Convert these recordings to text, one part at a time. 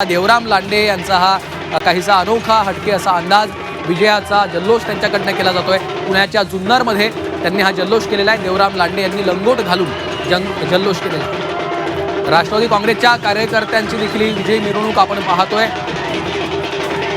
देवराम लांडे यांचा हा काहीसा अनोखा हटके असा अंदाज विजयाचा जल्लोष त्यांच्याकडनं केला जातोय। पुण्याच्या जुन्नरमध्ये त्यांनी हा जल्लोष केलेला आहे। देवराम लांडे यांनी लंगोट घालून जल्लोष केलेला आहे। राष्ट्रवादी काँग्रेसच्या कार्यकर्त्यांची देखील विजयी मिरवणूक आपण पाहतोय।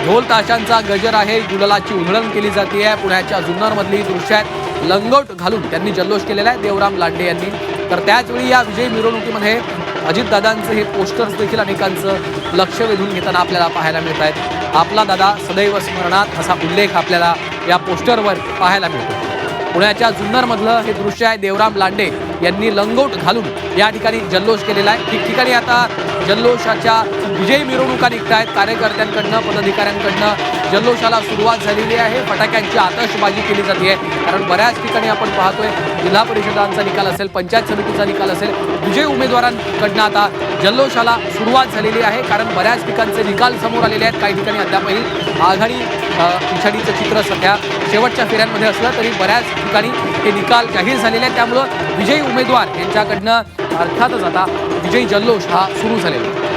ढोल ताशांचा गजर आहे, गुलालाची उधळण केली जाते आहे। पुण्याच्या जुन्नरमधली दृश्य आहेत। लंगोट घालून त्यांनी जल्लोष केलेला आहे देवराम लांडे यांनी। तर त्याचवेळी या विजयी मिरवणुकीमध्ये अजितदादांचे हे पोस्टर्स देखील अनेकांचं लक्ष वेधून घेताना आपल्याला पाहायला मिळत आहेत। आपला दादा सदैव स्मरणात असा उल्लेख आपल्याला या पोस्टरवर पाहायला मिळतो। पुण्याच्या जुन्नरमधलं हे दृश्य आहे। देवराम लांडे यांनी लंगोट घालून या ठिकाणी जल्लोष केलेला आहे। ठिकठिकाणी आता जल्लोषाच्या विजयी मिरवणुका निघत आहेत। कार्यकर्त्यांकडनं पदाधिकाऱ्यांकडनं जल्लोषाला सुरुवात झालेली आहे। फटाक्यांची आतषबाजी केली जाते आहे, कारण बऱ्याच ठिकाणी आपण पाहतोय जिल्हा परिषदांचा निकाल असेल, पंचायत समितीचा निकाल असेल, विजयी उमेदवारांकडनं आता जल्लोषाला सुरुवात झालेली आहे। कारण बऱ्याच ठिकाणचे निकाल समोर आलेले आहेत। काही ठिकाणी अद्यापही आघाडी पिछाडीचं चित्र सध्या शेवटच्या फेऱ्यांमध्ये असलं तरी बऱ्याच ठिकाणी हे निकाल जाहीर झालेले आहेत। त्यामुळं विजयी उमेदवार यांच्याकडनं अर्थातच आता विजयी जल्लोष हा सुरू झालेला आहे।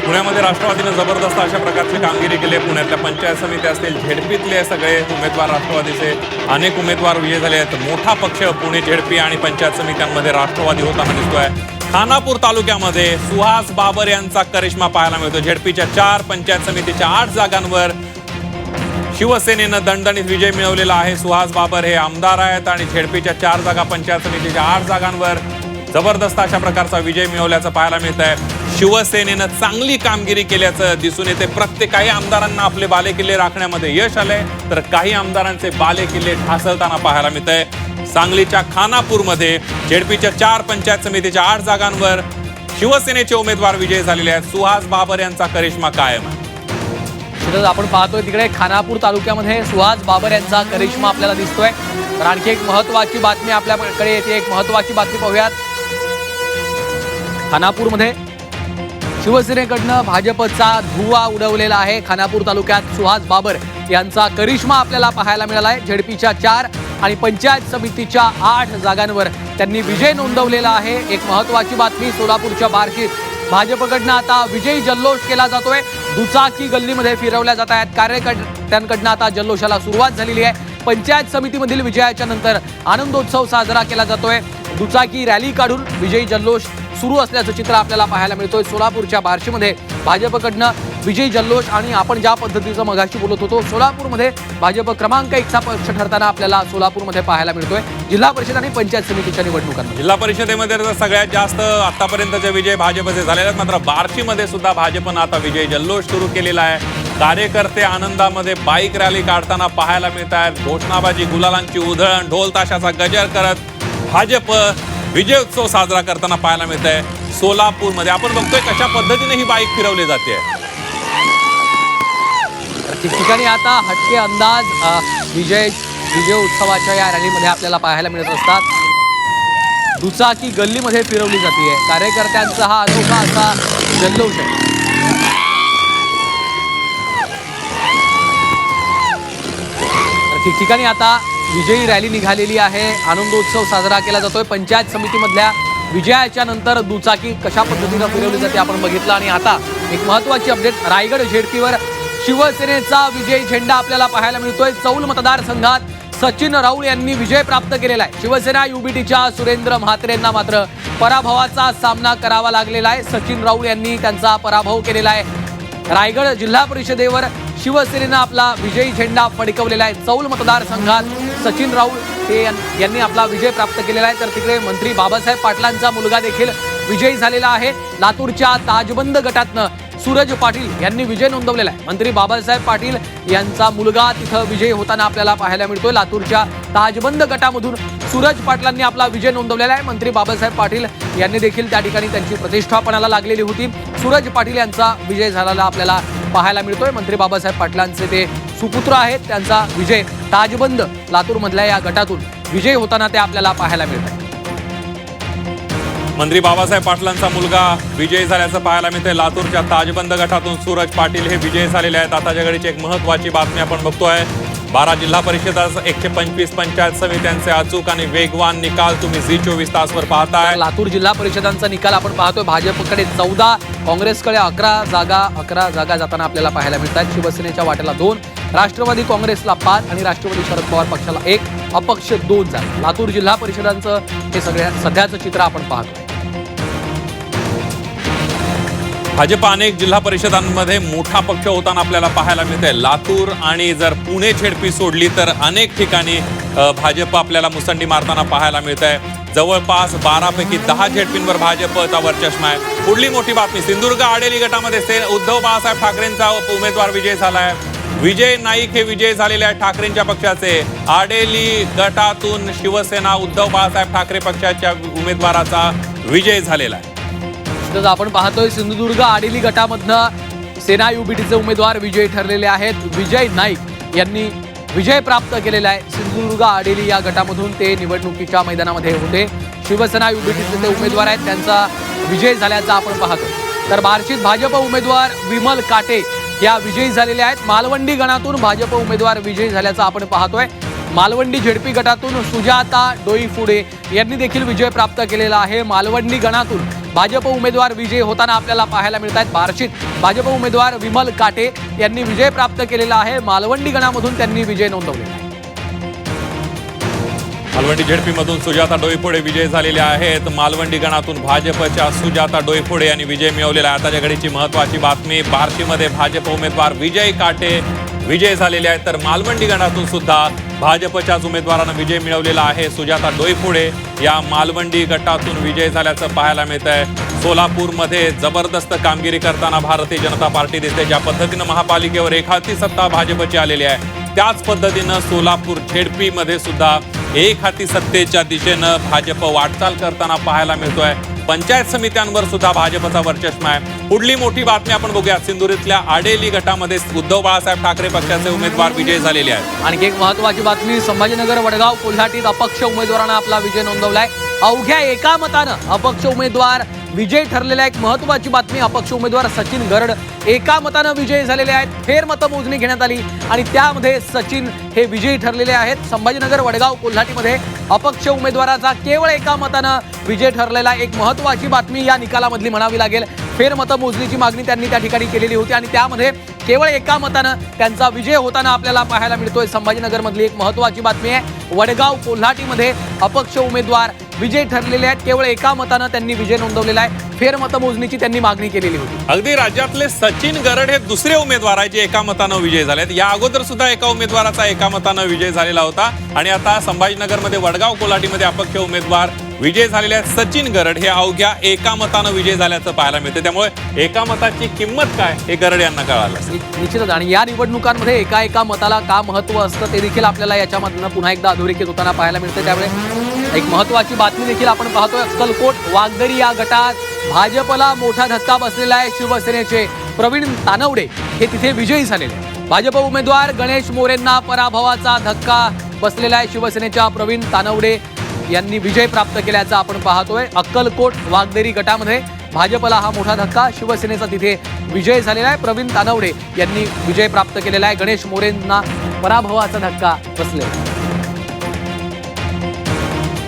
पुण्यामध्ये राष्ट्रवादीने जबरदस्त अशा प्रकारची कामगिरी केली। पुण्यातल्या पंचायत समिती असतील, झेडपीतले सगळे उमेदवार राष्ट्रवादीचे अनेक उमेदवार विजयी झाले आहेत। मोठा पक्ष पुणे झेडपी आणि पंचायत समित्यांमध्ये राष्ट्रवादी होताना दिसतोय। खानापूर तालुक्यामध्ये सुहास बाबर यांचा करिश्मा पाहायला मिळतो। झेडपीच्या 4, पंचायत समितीच्या 8 जागांवर शिवसेनेनं दणदणीत विजय मिळवलेला आहे। सुहास बाबर हे आमदार आहेत आणि झेडपीच्या 4 जागा, पंचायत समितीच्या 8 जागांवर जबरदस्त अशा प्रकारचा विजय मिळवल्याचं पाहायला मिळत आहे। शिवसेनेनं चांगली कामगिरी केल्याचं दिसून येते। काही आमदारांना आपले बालेकिल्ले राखण्यामध्ये यश आलंय, तर काही आमदारांचे बालेकिल्ले ढासळताना पाहायला मिळत आहे। सांगलीच्या खानापूरमध्ये झेडपीच्या 4, पंचायत समितीच्या 8 जागांवर शिवसेनेचे उमेदवार विजयी झालेले आहेत। सुहास बाबर यांचा करिश्मा कायम आहे। आपण पाहतोय तिकडे खानापूर तालुक्यामध्ये सुहास बाबर यांचा करिश्मा आपल्याला दिसतोय। तर आणखी एक महत्त्वाची बातमी आपल्याकडे येते। एक महत्त्वाची बातमी पाहूयात। खानापूरमध्ये शिवसेनेकडनं भाजपचा धुव्वा उडवलेला आहे। खानापूर तालुक्यात सुहास बाबर यांचा करिश्मा आपल्याला पाहायला मिळाला आहे। झेडपीच्या 4 आणि पंचायत समितीच्या 8 जागांवर त्यांनी विजय नोंदवलेला आहे। एक महत्त्वाची बातमी, सोलापूरच्या बार्शीत भाजपकडनं आता विजयी जल्लोष केला जातोय। दुचाकी गल्लीमध्ये फिरवल्या जात आहेत। कार्यकर्त्यांकडनं आता जल्लोषाला सुरुवात झालेली आहे। पंचायत समितीमधील विजयाच्या नंतर आनंदोत्सव साजरा केला जातोय। दुचाकी रॅली काढून विजयी जल्लोष सुरू असल्याचं चित्र आपल्याला पाहायला मिळतोय। सोलापूरच्या बार्शीमध्ये भाजपकडनं विजयी जल्लोष आणि आपण ज्या पद्धतीचं मगाशी बोलत होतो, सोलापूरमध्ये भाजप क्रमांक 1चा पक्ष ठरताना आपल्याला सोलापूरमध्ये पाहायला मिळतोय। जिल्हा परिषद आणि पंचायत समितीच्या निवडणुकांमध्ये जिल्हा परिषदेमध्ये तर सगळ्यात जास्त आतापर्यंतचे विजय भाजपचे झालेले आहेत। मात्र बार्शीमध्ये सुद्धा भाजपनं आता विजय जल्लोष सुरू केलेला आहे। कार्यकर्ते आनंदामध्ये बाईक रॅली काढताना पाहायला मिळत आहेत। घोषणाबाजी, गुलालांची उधळण, ढोल ताशाचा गजर करत भाजप विजयोत्सव साजरा करताना पाहायला मिळत आहे। सोलापूरमध्ये आपण बघतोय कशा पद्धतीने ही बाईक फिरवली जाते। ठिकठिकाणी आता हटके अंदाज विजय उत्सवाच्या या रॅलीमध्ये आपल्याला पाहायला मिळत असतात। दुचाकी गल्लीमध्ये फिरवली जाते। कार्यकर्त्यांचा हा अनोखा असा जल्लोष आहे। ठिकठिकाणी आता विजयी रॅली निघालेली आहे। आनंदोत्सव साजरा केला जातोय। पंचायत समितीमधल्या विजयाच्या नंतर दुचाकी कशा पद्धतीनं फिरवली जाते आपण बघितलं। आणि आता एक महत्त्वाची अपडेट, रायगड झेडपीवर शिवसेनेचा विजयी झेंडा आपल्याला पाहायला मिळतोय। चौल मतदारसंघात सचिन राऊळ यांनी विजय प्राप्त केलेला आहे। शिवसेना युबीटीच्या सुरेंद्र म्हात्रेंना मात्र पराभवाचा सामना करावा लागलेला आहे। सचिन राऊळ यांनी त्यांचा पराभव केलेला आहे। रायगड जिल्हा परिषदेवर शिवसेनेनं आपला विजयी झेंडा फडकवलेला आहे। चौल मतदारसंघात सचिन राऊळ यांनी आपला विजय प्राप्त केलेला आहे। तर तिकडे मंत्री बाबासाहेब पाटलांचा मुलगा देखील विजयी झालेला आहे। लातूरच्या ताजबंद गटातनं सूरज पाटील यांनी विजय नोंदवलेला आहे। मंत्री बाबासाहेब पाटील यांचा मुलगा तिथं विजयी होताना आपल्याला पाहायला मिळतोय। लातूरच्या ताजबंद गटामधून सूरज पाटलांनी आपला विजय नोंदवलेला आहे। मंत्री बाबासाहेब पाटील यांनी देखील त्या ठिकाणी त्यांची प्रतिष्ठा पणाला लागलेली होती। सूरज पाटील यांचा विजय झालेला आपल्याला पाहायला मिळतोय। मंत्री बाबासाहेब पाटलांचे ते सुपुत्र आहेत। त्यांचा विजय ताजबंद लातूरमधल्या या गटातून विजय होताना ते आपल्याला पाहायला मिळत आहे। मंत्री बाबासाहेब पाटलांचा मुलगा विजयी झाल्याचं पाहायला मिळतंय। लातूरच्या ताजबंद गटातून सूरज पाटील हे विजयी झालेले आहेत। आताच्या घडीची एक महत्त्वाची बातमी आपण बघतोय। 12 जिल्हा परिषदा, 125 पंचायत समित्यांचे अचूक आणि वेगवान निकाल तुम्ही झी 24 तासवर पाहताय. लातूर जिल्हा परिषदांचा निकाल आपण पाहतोय. भाजपकडे 14, काँग्रेसकडे 11 जागा जाताना आपल्याला पाहायला मिळतात. शिवसेनेच्या वाट्याला 2, राष्ट्रवादी काँग्रेसला 5 आणि राष्ट्रवादी शरद पवार पक्षाला 1, अपक्ष 2 जागा. लातूर जिल्हा परिषदांचं हे सध्याचं चित्र आपण पाहतोय. भाजप अनेक जिल्हा परिषदांमध्ये मोठा पक्ष होताना आपल्याला पाहायला मिळतंय. लातूर आणि जर पुणे झेडपी सोडली तर अनेक ठिकाणी भाजप आपल्याला मुसंडी मारताना पाहायला मिळतंय. जवळपास 12 पैकी 10 झेडपींवर भाजपचा वर्चस्व आहे. पुढली मोठी बातमी, सिंधुदुर्ग आडेली गटामध्ये उद्धव बाळासाहेब ठाकरेंचा उमेदवार विजय झालाय. विजय नाईक हे विजय झालेले आहेत ठाकरेंच्या पक्षाचे. आडेली गटातून शिवसेना उद्धव बाळासाहेब ठाकरे पक्षाच्या उमेदवाराचा विजय झालेला आहे. आपण पाहतोय सिंधुदुर्ग आडेली गटामधनं सेना युबीटीचे उमेदवार विजयी ठरलेले आहेत. विजय नाईक यांनी विजय प्राप्त केलेला आहे. सिंधुदुर्ग आडेली या गटामधून ते निवडणुकीच्या मैदानामध्ये होते. शिवसेना युबीटीचे ते उमेदवार आहेत, त्यांचा विजय झाल्याचा आपण पाहतोय. तर बार्शीत भाजप उमेदवार विमल काटे या विजयी झालेल्या आहेत. मालवंडी गणातून भाजप उमेदवार विजयी झाल्याचा आपण पाहतोय. मालवंडी झेडपी गटातून सुजाता डोईफुडे यांनी देखील विजय प्राप्त केलेला आहे. मालवंडी गणातून भाजप उमेदवार विजयी होताना आपल्याला पाहायला मिळत आहेत. बार्शीत भाजप उमेदवार विमल काटे यांनी विजय प्राप्त केलेला आहे. मालवंडी गणामधून त्यांनी विजय नोंदवलेला आहे. मालवंडी झेडपीमधून सुजाता डोईफोडे विजय झालेले आहेत. मालवंडी गणातून भाजपच्या सुजाता डोईफोडे यांनी विजय मिळवलेला आहे. आताच्या घडीची महत्वाची बातमी, बार्शीमध्ये भाजप उमेदवार विजय काटे विजय झालेले आहेत. तर मालवंडी गणातून सुद्धा भाजपच्याच उमेदवारानं विजय मिळवलेला आहे. सुजाता डोईफोडे या मालवंडी गटातून विजय झाल्याचं पाहायला मिळत आहे. सोलापूरमध्ये जबरदस्त कामगिरी करताना भारतीय जनता पार्टी दिसते. ज्या पद्धतीनं महापालिकेवर एकहाती सत्ता भाजपची आलेली आहे, त्याच पद्धतीनं सोलापूर झेडपीमध्ये सुद्धा एकहाती सत्तेच्या दिशेनं भाजप वाटचाल करताना पाहायला मिळतोय. पंचायत समित्यांवर सुद्धा भाजपचा वर्चस्व आहे. पुढली मोठी बातमी आपण बघूया. सिंधुदुर्गच्या आडेली गटामध्ये उद्धव बाळासाहेब ठाकरे पक्षाचे उमेदवार विजय झालेले आहेत. आणखी एक महत्वाची बातमी, संभाजीनगर वडगाव कोल्हाटीत अपक्ष उमेदवारानं आपला विजय नोंदवलाय. अवघ्या एका मतानं अपक्ष उमेदवार विजय ठरलेला. एक महत्वाची बातमी, अपक्ष उमेदवार सचिन गरड एका मतानं विजयी झालेले आहेत. फेर मतमोजणी घेण्यात आली आणि त्यामध्ये सचिन हे विजयी ठरलेले आहेत. संभाजीनगर वडगाव कोल्हाटीमध्ये अपक्ष उमेदवाराचा केवळ एका मतानं विजय ठरलेला. एक महत्वाची बातमी या निकालामधली म्हणावी लागेल. फेर मतमोजणीची मागणी त्यांनी त्या ठिकाणी केलेली होती आणि त्यामध्ये केवळ एका मतानं त्यांचा विजय होताना आपल्याला पाहायला मिळतोय. संभाजीनगरमधली एक महत्वाची बातमी आहे. वडगाव कोल्हाटीमध्ये अपक्ष उमेदवार विजय ठरलेले आहेत. केवळ एका मतानं त्यांनी विजय नोंदवलेला आहे. फेर मतमोजणीची त्यांनी मागणी केलेली होती. अगदी राज्यातले सचिन गरड हे दुसरे उमेदवार आहेत जे एका मतानं विजय झालेत. या अगोदर सुद्धा एका उमेदवाराचा एका मतानं विजय झालेला होता आणि आता संभाजीनगरमध्ये वडगाव कोल्हाटीमध्ये अपक्ष उमेदवार विजय झालेले आहेत. सचिन गरड हे अवघ्या एका मतानं विजय झाल्याचं पाहायला मिळतं. त्यामुळे एका मताची किंमत काय हे गरड यांना कळालं. निश्चितच, आणि या निवडणुकांमध्ये एका मताला का महत्व असतं ते देखील आपल्याला याच्यामधनं पुन्हा एकदा अधोरेखित होताना पाहायला मिळतं. त्यामुळे एक महत्वाची बातमी देखील आपण पाहतोय. अक्कलकोट वागदरी या गटात भाजपला मोठा धक्का बसलेला आहे. शिवसेनेचे प्रवीण तानवडे हे तिथे विजयी झालेले आहेत. भाजप उमेदवार गणेश मोरेंना पराभवाचा धक्का बसलेला आहे. शिवसेनेच्या प्रवीण तानवडे यांनी विजय प्राप्त केल्याचा आपण पाहतोय. अक्कलकोट वागदरी गटामध्ये भाजपला हा मोठा धक्का, शिवसेनेचा तिथे विजय झालेला आहे. प्रवीण तानवडे यांनी विजय प्राप्त केलेला आहे. गणेश मोरेंना पराभवाचा धक्का बसलेला आहे.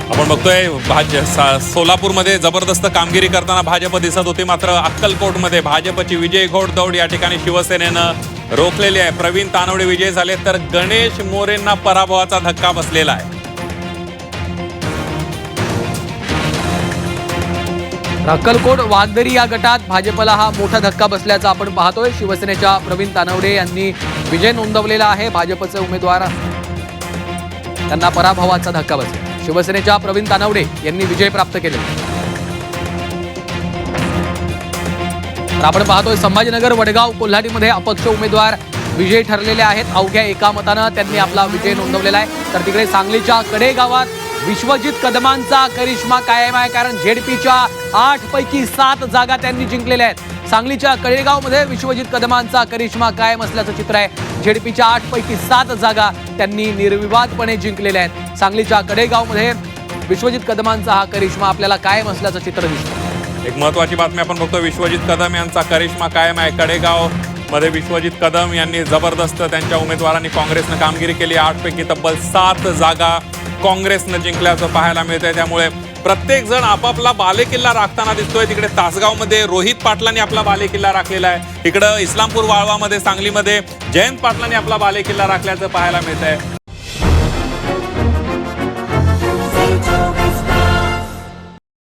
आपण बघतोय सोलापूरमध्ये जबरदस्त कामगिरी करताना भाजप दिसत होती, मात्र अक्कलकोटमध्ये भाजपची विजय घोडदौड या ठिकाणी शिवसेनेनं रोखलेली आहे. प्रवीण तानवडे विजय झाले तर गणेश मोरेंना पराभवाचा धक्का बसलेला आहे. अक्कलकोट वागदरी या गटात भाजपला हा मोठा धक्का बसल्याचा आपण पाहतोय. शिवसेनेच्या प्रवीण तानवडे यांनी विजय नोंदवलेला आहे. भाजपचे उमेदवार त्यांना पराभवाचा धक्का बसला. शिवसेनेच्या प्रवीण तानवडे यांनी विजय प्राप्त केले. तर आपण पाहतोय संभाजीनगर वडगाव कोल्हाटीमध्ये अपक्ष उमेदवार विजयी ठरलेले आहेत. अवघ्या एका मतानं त्यांनी आपला विजय नोंदवलेला आहे. तर तिकडे सांगलीच्या कडे गावात विश्वजित कदमांचा करिश्मा कायम आहे, कारण झेडपीच्या 8 पैकी 7 जागा त्यांनी जिंकलेल्या आहेत. सांगलीच्या कडेगावमध्ये विश्वजित कदमांचा करिश्मा कायम असल्याचं चित्र आहे. झेडपीच्या 8 पैकी 7 जागा त्यांनी निर्विवादपणे जिंकलेल्या आहेत. सांगलीच्या कडेगावमध्ये विश्वजित कदमांचा हा करिश्मा आपल्याला कायम असल्याचं चित्र दिसतं. एक महत्वाची बातमी आपण बघतो, विश्वजित कदम यांचा करिश्मा कायम आहे. कडेगाव मध्ये विश्वजित कदम यांनी जबरदस्त त्यांच्या उमेदवारांनी काँग्रेसनं कामगिरी केली. 8 पैकी तब्बल 7 जागा काँग्रेसनं जिंकल्याचं पाहायला मिळतंय. त्यामुळे प्रत्येक जण आपापला बालेकिल्ला राखताना दिसतोय. तिकडे तासगावमध्ये रोहित पाटलांनी आपला बालेकिल्ला राखलेला आहे. इकडं इस्लामपूर वाळवामध्ये सांगलीमध्ये जयंत पाटलांनी आपला बालेकिल्ला राखल्याचं पाहायला मिळतंय.